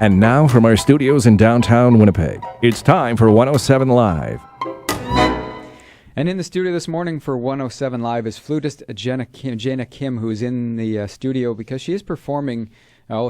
And now from our studios in downtown Winnipeg, it's time for 107 Live. And in the studio this morning for 107 Live is flutist Jaena Kim, who is in the studio because she is performing.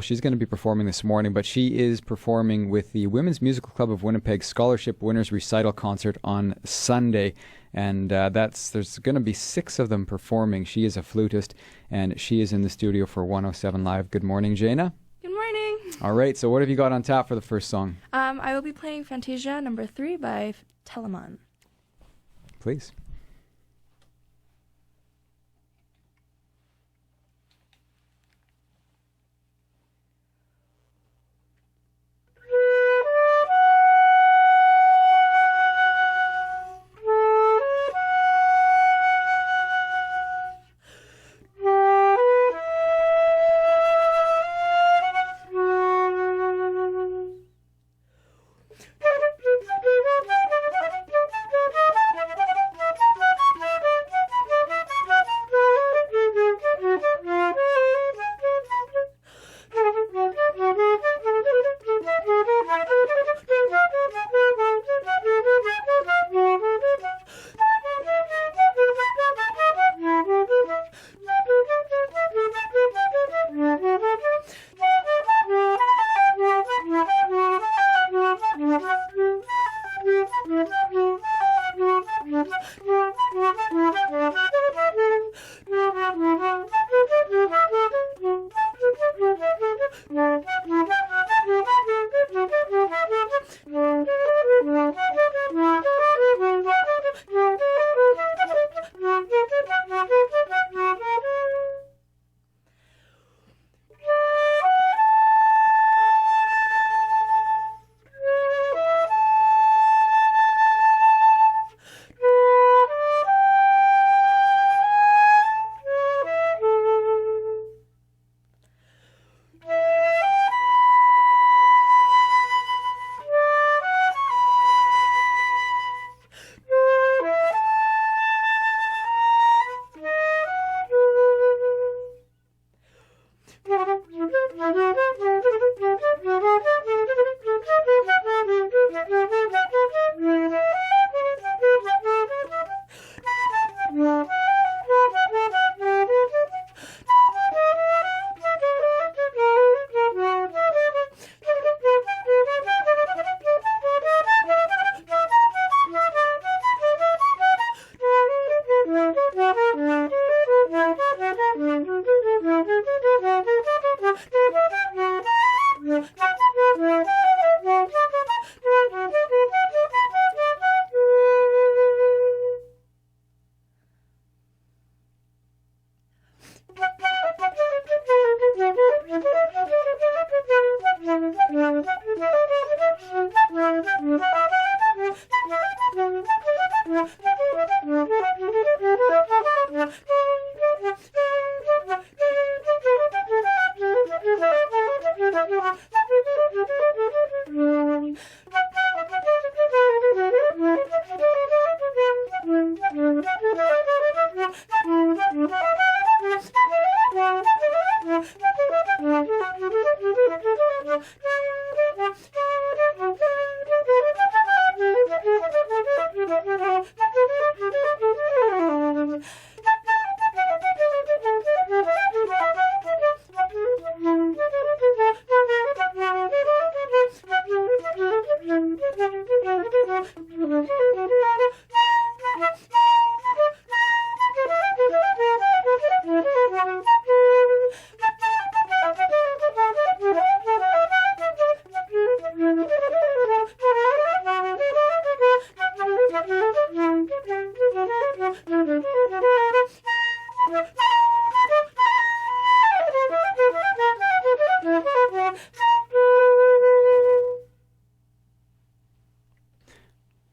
She's going to be performing this morning, but she is performing with the Women's Musical Club of Winnipeg Scholarship Winners Recital Concert on Sunday. And there's going to be 6 of them performing. She is a flutist, and she is in the studio for 107 Live. Good morning, Jaena. Good morning. All right, so what have you got on tap for the first song? I will be playing Fantasia number 3 by Telemann. Please.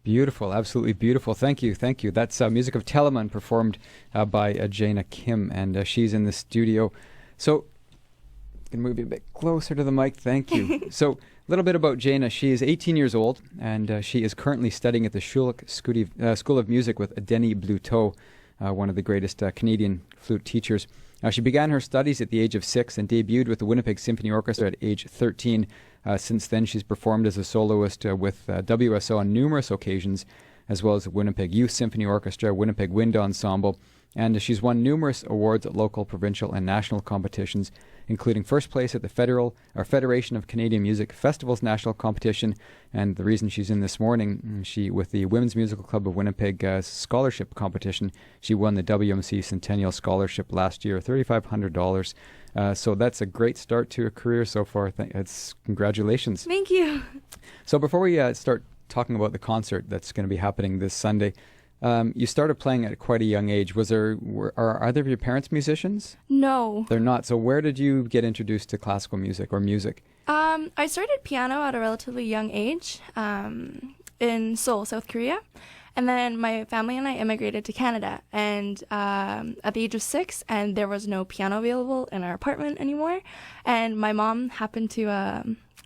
Beautiful, absolutely beautiful. Thank you, thank you. That's music of Telemann performed by Jaena Kim, and she's in the studio. So, I can move you a bit closer to the mic. Thank you. So, a little bit about Jaena. She is 18 years old, and she is currently studying at the School of Music with Denny Bluteau, one of the greatest Canadian flute teachers. She began her studies at the age of 6 and debuted with the Winnipeg Symphony Orchestra at age 13. Since then, she's performed as a soloist with WSO on numerous occasions, as well as the Winnipeg Youth Symphony Orchestra, Winnipeg Wind Ensemble, and she's won numerous awards at local, provincial, and national competitions, including first place at the Federation of Canadian Music Festivals National Competition. And the reason she's in this morning, with the Women's Musical Club of Winnipeg Scholarship Competition, she won the WMC Centennial Scholarship last year, $3,500. So that's a great start to a career so far. It's congratulations. Thank you. So before we start talking about the concert that's going to be happening this Sunday, you started playing at quite a young age. Are either of your parents musicians? No. They're not. So where did you get introduced to classical music or music? I started piano at a relatively young age in Seoul, South Korea. And then my family and I immigrated to Canada. And at the age of 6, and there was no piano available in our apartment anymore. And my mom happened to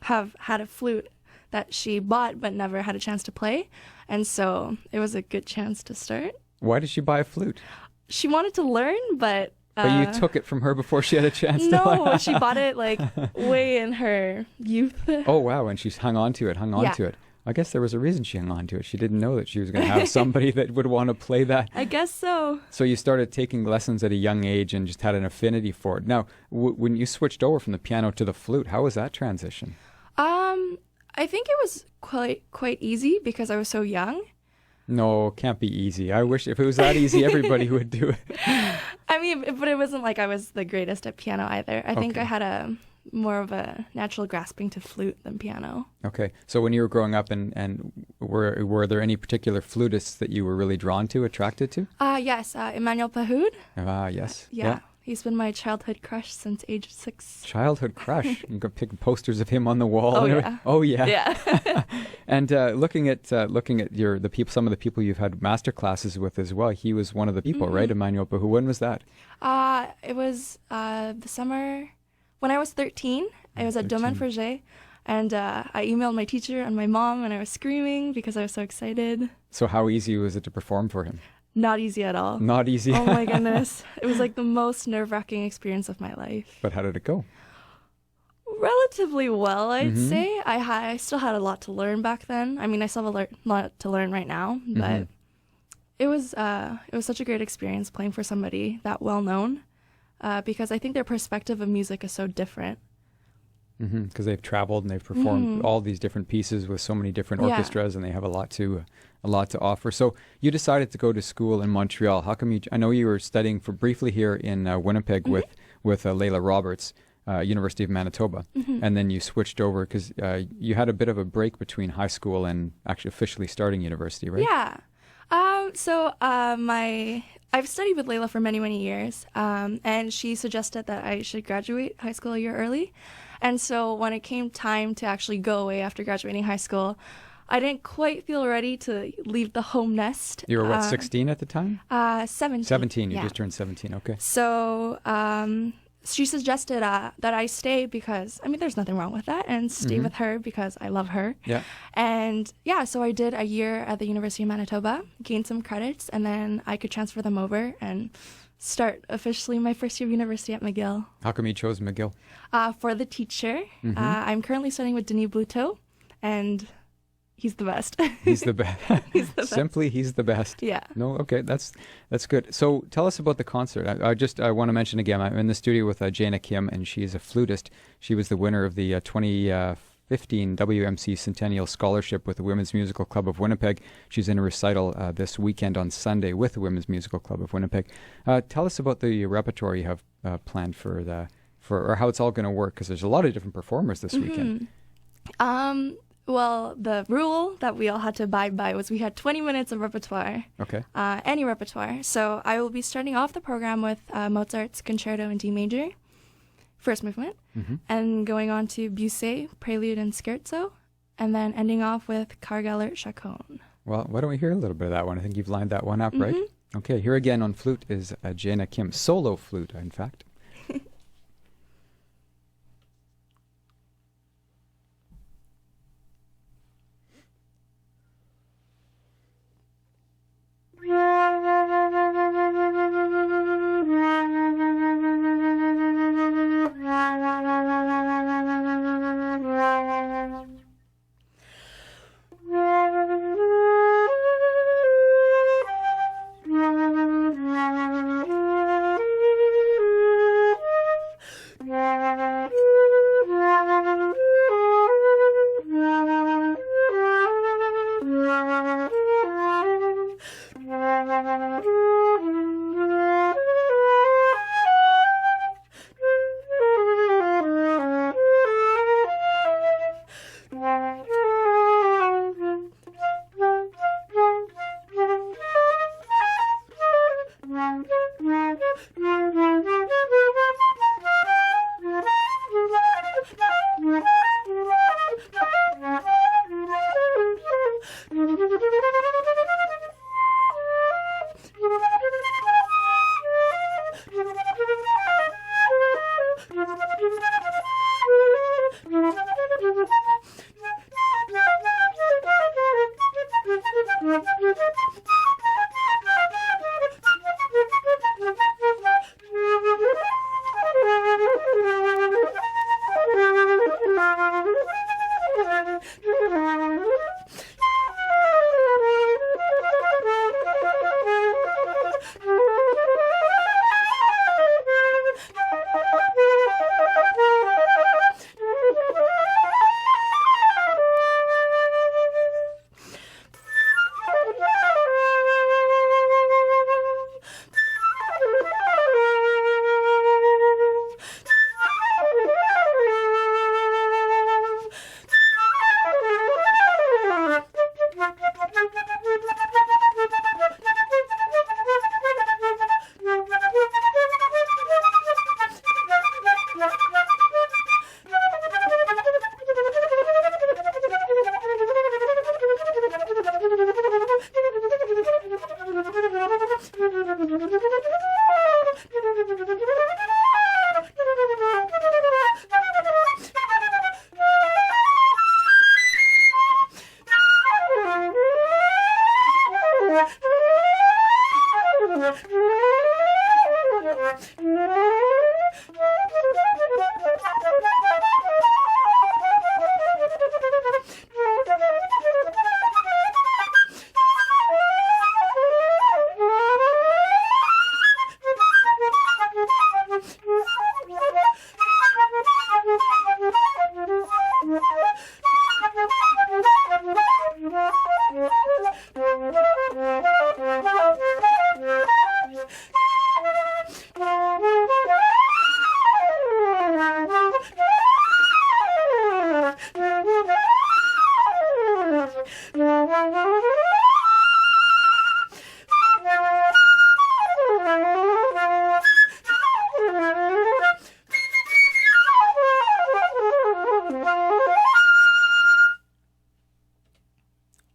have had a flute that she bought but never had a chance to play. And so it was a good chance to start. Why did she buy a flute? She wanted to learn, but you took it from her before she had a chance to No, learn? she bought it like way in her youth. Oh, wow. And she's hung on to it. I guess there was a reason she hung on to it. She didn't know that she was going to have somebody that would want to play that. I guess so. So you started taking lessons at a young age and just had an affinity for it. Now, when you switched over from the piano to the flute, how was that transition? I think it was quite easy because I was so young. No, it can't be easy. I wish if it was that easy, everybody would do it. I mean, but it wasn't like I was the greatest at piano either. I think I had more of a natural grasping to flute than piano. Okay. So when you were growing up, and were there any particular flutists that you were really drawn to, attracted to? Yes, Emmanuel Pahoud. Yes. Yeah. He's been my childhood crush since age 6. Childhood crush. You could pick posters of him on the wall. Oh, yeah. Oh, yeah. Yeah. And looking at some of the people you've had master classes with as well, he was one of the people, right? Emmanuel Pahoud. When was that? It was the summer when I was 13. I was at Domaine Forget, and I emailed my teacher and my mom, and I was screaming because I was so excited. So how easy was it to perform for him? Not easy at all. Not easy? Oh my goodness. It was like the most nerve-wracking experience of my life. But how did it go? Relatively well, I'd say. I still had a lot to learn back then. I mean, I still have a lot to learn right now, but it was such a great experience playing for somebody that well-known because I think their perspective of music is so different. Because they've traveled and they've performed all these different pieces with so many different orchestras, and they have a lot to offer. So you decided to go to school in Montreal. How come I know you were studying briefly here in Winnipeg with Layla Roberts, University of Manitoba, and then you switched over because you had a bit of a break between high school and actually officially starting university, right? Yeah. I've studied with Layla for many, many years, and she suggested that I should graduate high school a year early. And so when it came time to actually go away after graduating high school, I didn't quite feel ready to leave the home nest. You were 16 at the time? 17. 17, you just turned 17, okay. So she suggested that I stay because, I mean, there's nothing wrong with that, and stay with her because I love her. Yeah. And so I did a year at the University of Manitoba, gained some credits, and then I could transfer them over and start officially my first year of university at McGill. How come you chose McGill? For the teacher. I'm currently studying with Denis Bluteau, and he's the best. He's the best. He's the best. Simply, he's the best. Yeah. No, okay, that's good. So tell us about the concert. I want to mention again, I'm in the studio with Jaena Kim, and she's a flutist. She was the winner of the 2015 WMC Centennial Scholarship with the Women's Musical Club of Winnipeg. She's in a recital this weekend on Sunday with the Women's Musical Club of Winnipeg. Tell us about the repertoire you have planned for how it's all going to work, because there's a lot of different performers this weekend. Well, the rule that we all had to abide by was we had 20 minutes of repertoire. Okay. Any repertoire. So I will be starting off the program with Mozart's Concerto in D major, first movement, and going on to Bizet, Prelude and Scherzo, and then ending off with Kargeler Chaconne. Well, why don't we hear a little bit of that one? I think you've lined that one up, right? Okay, here again on flute is Jaena Kim, solo flute, in fact.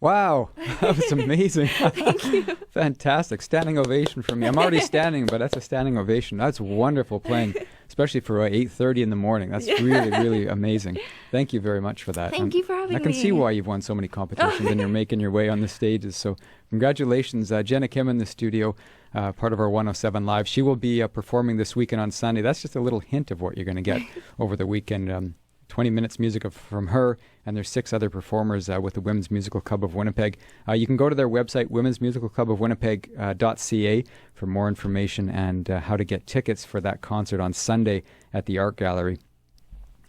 Wow, that was amazing. Thank you. Fantastic. Standing ovation for me. I'm already standing, but that's a standing ovation. That's wonderful playing, especially for 8:30 in the morning. That's really, really amazing. Thank you very much for that. Thank you for having me. I can see why you've won so many competitions and you're making your way on the stages. So congratulations. Jaena Kim in the studio, part of our 107 Live. She will be performing this weekend on Sunday. That's just a little hint of what you're going to get over the weekend. 20 minutes music from her, and there's 6 other performers with the Women's Musical Club of Winnipeg. You can go to their website, womensmusicalclubofwinnipeg.ca, for more information and how to get tickets for that concert on Sunday at the Art Gallery.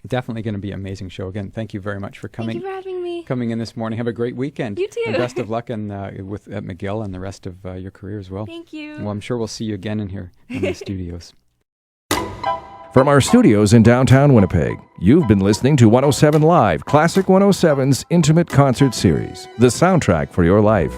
Definitely going to be an amazing show. Again, thank you very much for coming. Thank you for having me. Coming in this morning. Have a great weekend. You too. And best of luck at McGill and the rest of your career as well. Thank you. Well, I'm sure we'll see you again in here in the studios. From our studios in downtown Winnipeg, you've been listening to 107 Live, Classic 107's Intimate Concert Series, the soundtrack for your life.